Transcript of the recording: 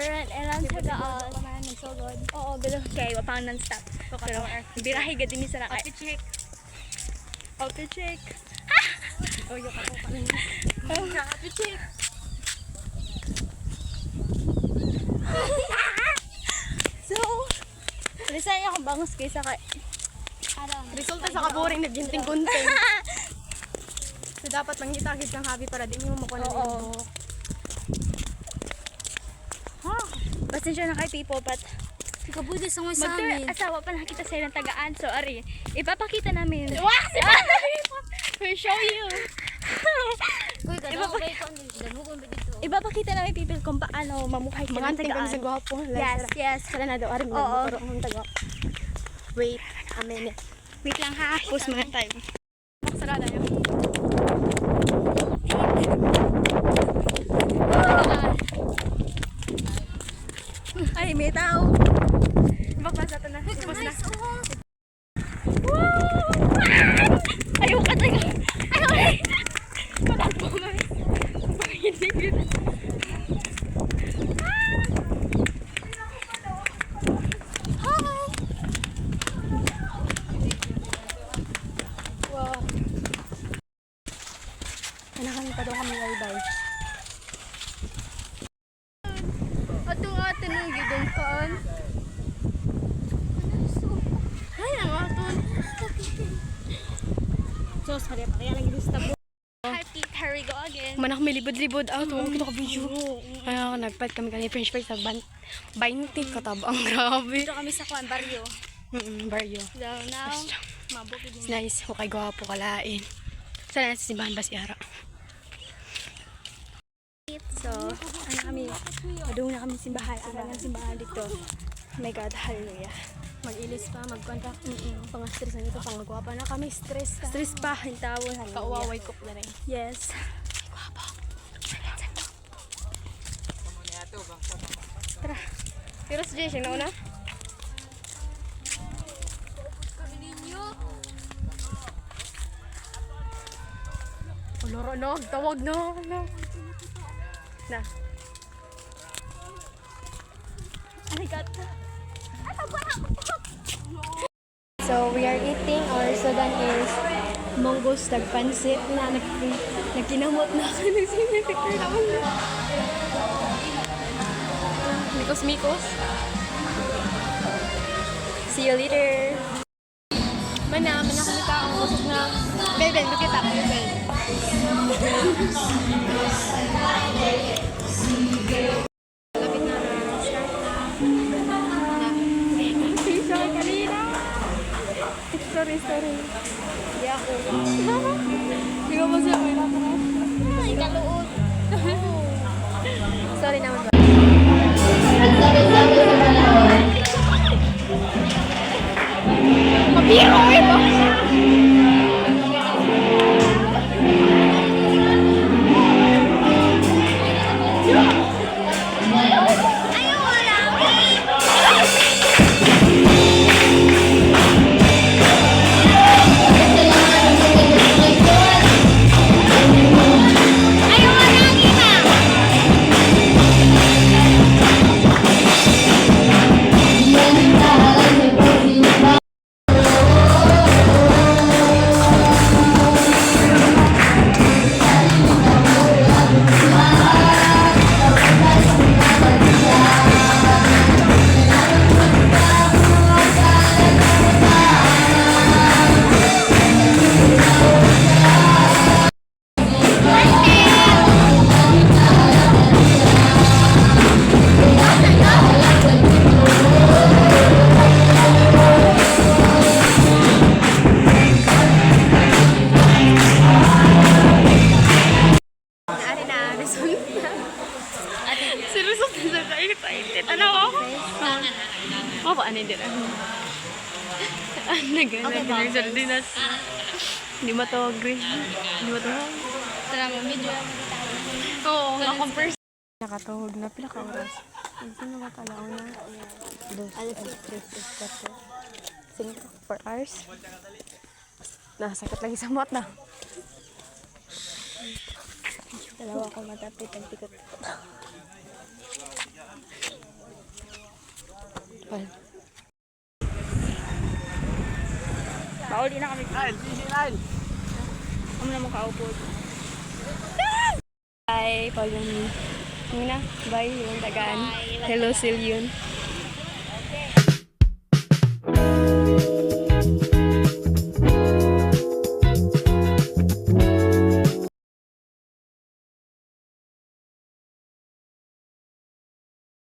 Beran, elan sa gaan. Nagsugod. Oo, bilog kay wapang non-stop. Pero birahe gad din sa nakay. Outfit check. Outfit check. Oh, yung ako pa rin. Outfit check. So, resign ako bangus kaysa kay Resulta sa kaboring nagginting content. So dapat mangitagid kang hobby para di mo makuha na Oo. Ha? Pasensya na kay people, but Kabuti sa mga sa amin. asawa pa nakita sa'yo ng tagaan. So, ari, ipapakita namin. Wah! We'll show you. Kuy, kadang ba ito? Danugon ba dito? Ipapakita namin people kung paano mamuhay ka ng Manganting kami tagaan. sa gwapo. Yes, yes. Kala na daw, arin mo Oo. magturo ng taga. Wait a minute. Wait lang ha. Pause mga time. Sarada yun. Ay, may tao. Bakbasa ito na. Tapos na. Ayaw ka tayo. Ayaw. Matakbo mo. Hindi. Wow. Kailangan pa daw kami bye-bye. Ato nga tinong gidong kaan. Ay, ang aton. Sos, pala pa kaya lang ginusta po. Hi Pete, here we go again. Manak may libod-libod out. Huwag kita ka-video. Kaya ako nagpat kami kanina french fries sa 20 katabang. Grabe. Dito kami sa Juan Barrio. Barrio. So now, mabukid It's nice. Okay, gwapo kalain. Sana nasa simbahan ba si Ara? So, ano kami, madung na kami simbahan. Ang ng simbahan dito. Oh my God, hallelujah. Mag-ilis pa, mag-contact. Pang-stress na dito, pang-gwapa na kami. Stress ka. Stress pa, hintawon, hallelujah. Kauwaway cook na rin. Yes. Tara. Pero si Jay, siya nauna? Loro, no? Tawag, no? Na. Arigato. So, we are eating. Our sudan is mongoose tagpansit na nagkinamot na ako. Nagsinipicture naman na. Mikos-mikos. See you later. Mana kita ang usap na. Bel, bakit ako? Bel. Lapit na start na. Sorry kanina. Sorry. Di ako. Di ko masaya. Ay, kaluot. Sorry naman ba? Mabiro eh ba? Apa aneh dia? Aneh gana sardinas. Di ba to green? Di ba to? Tara mo, medyo. Oo, na-compare. Nakatawag na pila ka oras. Sino matalaw na? 2, 3, 4 hours. Nasakit lagi sa mata na. Dalawa ko matapit ang tikot. Pal. Pauli na kami. Kami na makaupo. Bye, Paul. Muna, bye, yung tagaan. Hello, Silion.